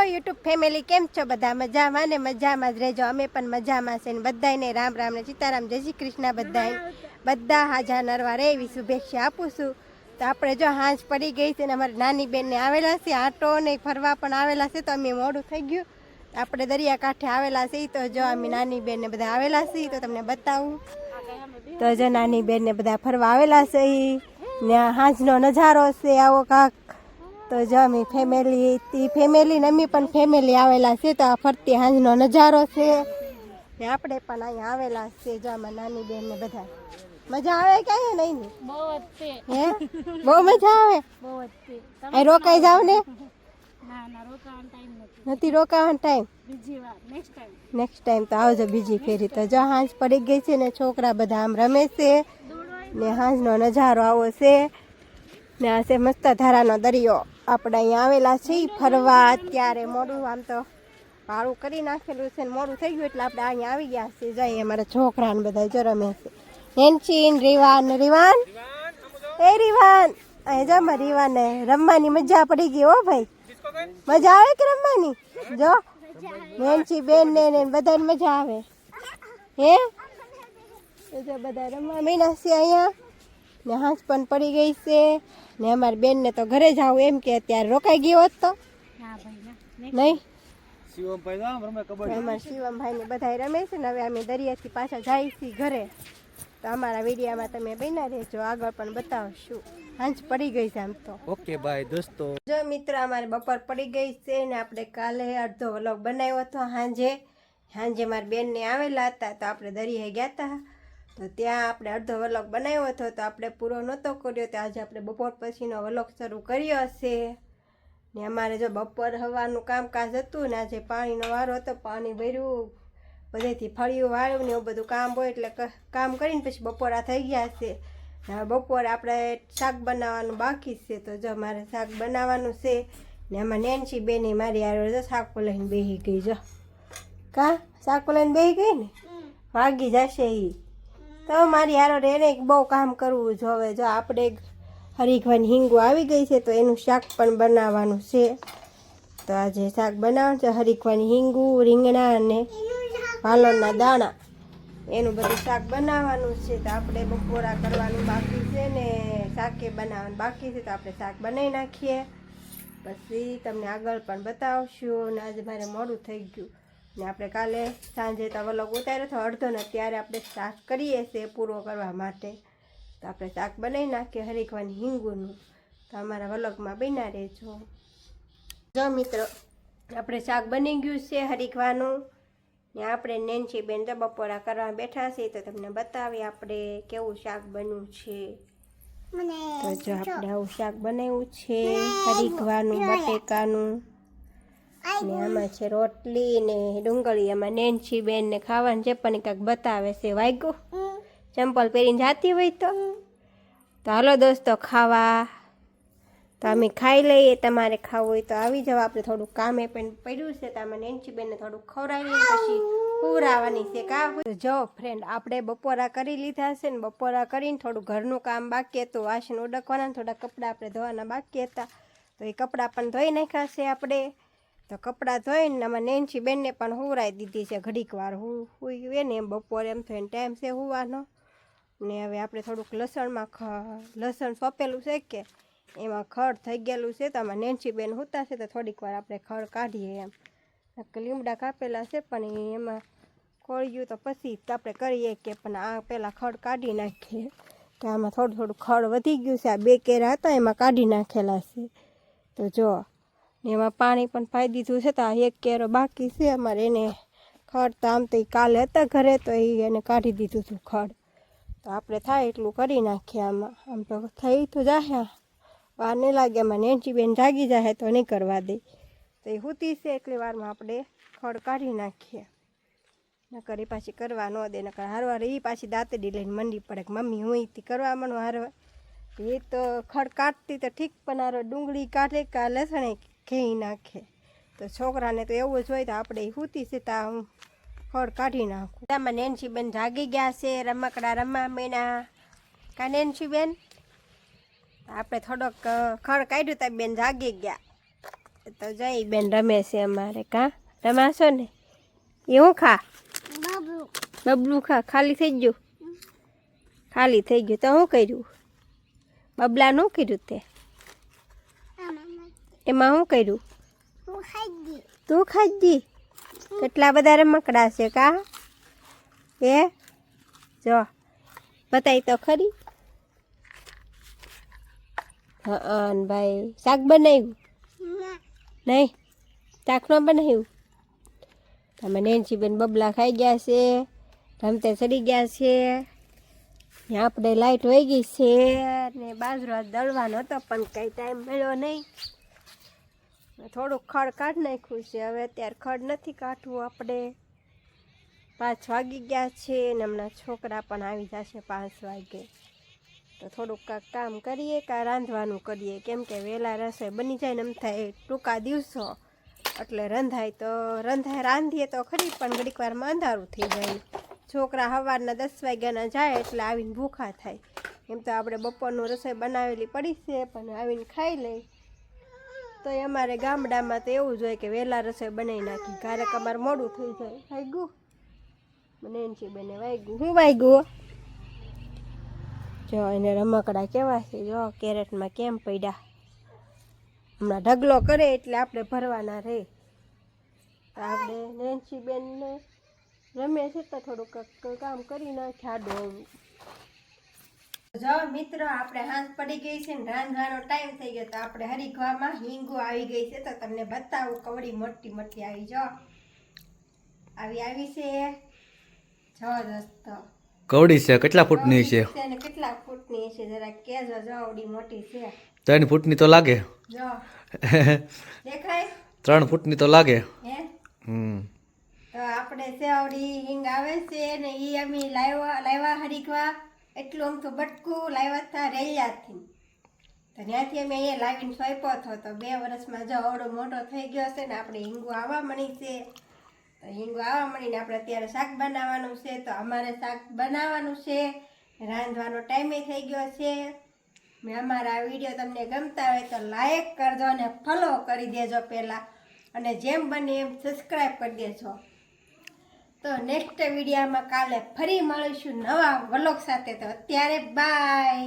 YouTube family, કેમ છો બધા? મજામાં ને મજામાં જ રહેજો. અમે પણ મજામાં છે ને બધાને રામ રામ ને સીતારામ, જય શ્રી કૃષ્ણ. બધા હાજા નરવા રે એવી શુભેચ્છા આપું છું. તો આપણે જો હાંજ પડી ગઈ છે ને અમારી નાની બેનને આવેલા છે, આટો ને ફરવા પણ આવેલા છે. તો અમે મોડું થઈ ગયું, આપણે દરિયાકાંઠે આવેલા છીએ. તો જો અમે નાની બેનને બધા આવેલા છીએ, તો તમને બતાવું. તો જો નાની બેનને બધા ફરવા આવેલા છે ને હાંજનો નજારો છે આવો કાક. તો જો અમે ફેમિલી ને અમે પણ ફેમિલી આવેલા છે. તો આ ફરતી હાંજનો નજારો છે ને આપણે પણ અહીંયા આવેલા છે. જો આમાં નાની બેન ને બધા મજા આવે કે નહીં? હે બહુ મજા આવે. અહીં રોકાઈ જાવ ને? નથી રોકાવાનો ટાઈમ. નેક્સ્ટ ટાઈમ તો આવજો બીજી ફેરી. તો જો હાંજ પડી ગઈ છે ને છોકરા બધા આમ રમે છે ને હાંજનો નજારો આવો છે ને આ છે મસ્ત ધારાનો દરિયો. આપણે અહીંયા આવેલા છીએ ફરવા. અત્યારે મોડું આમ તો ભાડું કરી નાખેલું છે ને મોડું થઈ ગયું એટલે આપણે અહીંયા આવી ગયા છીએ. જઈએ અમારા છોકરા ને બધા જો રમે છે. હેન્ચીન, રીવાન એ રીવાન અહીં જમા રીવાન ને રમવાની મજા પડી ગઈ. હો ભાઈ, મજા આવે કે રમવાની? જો હેન્ચી બેન ને બધાને મજા આવે. હે જો બધા રમવા મીના છે અહીંયા ને હાંસ પણ પડી ગઈ છે ને અમારી બેન ને તો ઘરે જાવ એમ કે અત્યારે રોકાઈ ગયો હોત તો નહીં. અમારા શિવમભાઈ ને બધા રમે છે ને હવે અમે દરિયાથી પાછા જાય છીએ ઘરે. તો અમારા વિડીયામાં તમે બન્યા રહેજો, આગળ પણ બતાવશું. હાંજ પડી ગઈ છે આમ તો. ઓકે બાય દોસ્તો. જો મિત્ર, અમારે બપોર પડી ગઈ છે ને આપણે કાલે અડધો વ્લોગ બનાવ્યો હતો. સાંજે મારી બેનને આવેલા હતા તો આપણે દરિયાએ ગયા હતા. તો ત્યાં આપણે અડધો વ્લોગ બનાવ્યો હતો તો આપણે પૂરો નહોતો કર્યો. તો આજે આપણે બપોર પછીનો વ્લોગ શરૂ કર્યો હશે ને અમારે જો બપોર હવાનું કામકાજ હતું ને આજે પાણીનો વારો હતો. પાણી ભર્યું, બધેથી ફળિયું વાળ્યું ને એવું બધું કામ હોય એટલે કામ કરીને પછી બપોરા થઈ ગયા છે. હવે બપોરે આપણે શાક બનાવવાનું બાકી છે. તો જો મારે શાક બનાવવાનું છે ને આમાં નેન્સી બેની મારી હારે જો શાકો લઈને બેસી ગઈ. જો શાકો લઈને બેસી ગઈ ને વાગી જશે એ. તો મારી હારો એને બહુ કામ કરવું જોવે. જો આપણે હરીખવાની હિંગુ આવી ગઈ છે તો એનું શાક પણ બનાવવાનું છે. તો આજે શાક બનાવવાનું છે, હરીખવાની હિંગુ, રીંગણા અને વાલોરના દાણા, એનું બધું શાક બનાવવાનું છે. તો આપણે બપોરા કરવાનું બાકી છે ને શાકે બનાવવાનું બાકી છે. તો આપણે શાક બનાવી નાખીએ, પછી તમને આગળ પણ બતાવશું. ને આજે મારે મોડું થઈ ગયું ને આપણે કાલે સાંજે તો વ્લોગ ઉતાર્યો હતો અડધો ને ત્યારે આપણે શાક કરીએ છીએ પૂરો કરવા માટે. તો આપણે શાક બનાવી નાખીએ હરીખવાની હિંગુનું. તો અમારા વ્લોગમાં બન્યા રહેજો. જો મિત્રો, આપણે શાક બની ગયું છે હરીખવાનું ને આપણે નેન્સી બેન તો બપોરા કરવા બેઠા છે. તો તમને બતાવીએ આપણે કેવું શાક બન્યું છે. તો જો આપણે આવું શાક બનાવ્યું છે હરીખવાનું, બટેકાનું ને આમાં છે રોટલી ને ડુંગળી. આમાં નેન્સી બેન ને ખાવાનું છે પણ કાંઈક બતાવે છે. વાગ્યું ચંપલ પહેરીને જાતી હોય તો હાલો દોસ્તો ખાવા. તો અમે ખાઈ લઈએ, તમારે ખાવું હોય તો આવી જાવ. આપણે થોડું કામે પણ પડ્યું છે તો આમાં નેન્સી બેનને થોડુંક ખવડાવીએ પછી પૂરાવાની છે કા. જો ફ્રેન્ડ, આપણે બપોરા કરી લીધા છે ને બપોરા કરીને થોડું ઘરનું કામ બાકી હતું, વાસણ ઉડકવાના, થોડા કપડાં આપણે ધોવાના બાકી હતા. તો એ કપડાં પણ ધોઈ નાખ્યા છે આપણે. તો કપડાં ધોઈને આમાં નેન્સી બેનને પણ હુવરાઈ દીધી છે ઘડીક વાર. હુવે ને એમ બપોરે એમ થઈને ટાઈમ છે હુવાનો. ને હવે આપણે થોડુંક લસણ સોંપેલું છે કે એમાં ખડ થઈ ગયેલું છે. તો આમાં નેન્સી બેન સૂતા છે તો થોડીક વાર આપણે ખડ કાઢીએ એમ. લીમડા કાપેલા છે પણ એમાં ખોળ્યું તો પછી આપણે કરીએ કે પણ આ પહેલાં ખડ કાઢી નાખીએ. તો આમાં થોડું ખડ વધી ગયું છે. આ 2 કેરા હતા એમાં કાઢી નાખેલા છે. તો જો ને એમાં પાણી પણ પાઈ દીધું છે. તો આ 1 કેરો બાકી છે અમારે. એને ખડ તો આમ તો એ કાલે હતા ઘરે તો એને કાઢી દીધું હતું ખડ. તો આપણે થાય એટલું કરી નાખીએ આમાં. આમ તો થઈ તો જાય, વાર નહીં લાગે. એમાં નેન્સી બેન જાગી જાય તો નહીં કરવા દે. તો એ સૂતી છે એટલી વારમાં આપણે ખડ કાઢી નાખીએ. નકર એ પાછી કરવા ન દે. નકર હારવાર એ પાછી દાંતડી લઈને મંડી પડે કે મમ્મી હું એથી કરવા માંડું હારવાર. એ તો ખડ કાઢતી તો ઠીક પણ હારો ડુંગળી કાઢે કે લસણે ખેઈ નાખે. તો છોકરાને તો એવું જ હોય. તો આપણે એ સૂતી છે તો હું ખડ કાઢી નાખું. આમાં નેન્સી બેન જાગી ગયા છે, રમકડા રમવા માંડ્યા કા નેન્સી બેન. આપણે થોડોક ખડ કાઢ્યું તો બેન જાગી ગયા. તો જઈ બેન રમે છે અમારે કા રમાશો ને એ હું ખા બબલું ખા ખાલી થઈ ગયું ખાલી થઈ ગયું તો શું કર્યું બબલા નું કર્યું તે એમાં શું કર્યું તું ખાઈ દી કેટલા બધા રમકડા છે કા એ જો બતાવી તો ખરી હા ભાઈ શાક બનાવ્યું નહીં શાક ન બનાવ્યું તમે નેન્સીબેન બબલા ખાઈ ગયા છે રમતે ચડી ગયા છે આપણે લાઈટ વહી ગઈ છે ને બાજરો દળવાનો હતો પણ કંઈ ટાઈમ મળ્યો નહીં થોડુંક ખડ કાઢી નાખ્યું છે હવે અત્યારે ખડ નથી કાઢવું આપણે 5 વાગી ગયા છે ને હમણાં છોકરા પણ આવી જશે 5 વાગે તો થોડુંક કાંક કામ કરીએ કાં રાંધવાનું કરીએ કેમ કે વહેલા રસોઈ બની જાય ને એમ થાય ટૂંકા દિવસો એટલે રંધાય તો રાંધીએ તો ખરી પણ ઘડીક વારમાં અંધારું થઈ જાય છોકરા સવારના 10 વાગ્યાના જાય એટલે આવીને ભૂખા થાય એમ તો આપણે બપોરનું રસોઈ બનાવેલી પડી છે પણ આવીને ખાઈ લઈ તો અમારે ગામડામાં તો એવું જ હોય કે વહેલા રસોઈ બનાવી નાખી ક્યારેક અમારે મોડું થઈ જાય વાગ્યું મને એનથી બને વાગ્યું શું વાગ્યું જો એને રમકડા કેવા છે જો કેરેટમાં કેમ પડ્યા હમણાં ઢગલો કરે એટલે આપણે ભરવાના રહે આપણે નેન્સી બેનને રમે છે તો થોડુંક કામ કરી નાખ્યા આડું જો મિત્રો આપણે હાંસ પડી ગઈ છે ને રાંધવાનો ટાઈમ થઈ ગયો તો આપણે હરીગવામાં હિંગુ આવી ગઈ છે તો તમને બતાવું કવડી મોટી મોટી આવી જો આવી છે જબરદસ્ત કવડી છે કેટલા ફૂટની છે કેટલા ફૂટની છે જરા કેજો જવડી મોટી છે 3 ફૂટની તો લાગે જો દેખાય 3 ફૂટની તો લાગે હે તો આપણે સેવડી હિંગ આવે છે ને ઈ અમે લાવ્યા હરીગવા એટલું આમ તો બટકું લાવ્યા હતા રેલિયાથી તો ત્યાંથી અમે અહીંયા લાવીને સોંપ્યો હતો તો 2 વર્ષમાં જો અવડો મોટો થઈ ગયો છે ને આપણે હિંગુ આવવા મળી છે તો હિંગુ આવવા મળીને આપણે અત્યારે શાક બનાવવાનું છે તો અમારે શાક બનાવવાનું છે રાંધવાનો ટાઈમે થઈ ગયો છે મેં અમારા વિડીયો તમને ગમતા હોય તો લાઈક કરજો અને ફોલો કરી દેજો પહેલાં અને જેમ બને એમ સબસ્ક્રાઈબ કરી દેજો તો નેક્સ્ટ વિડીયોમાં કાલે ફરી મળીશું નવા વ્લોગ સાથે તો અત્યારે બાય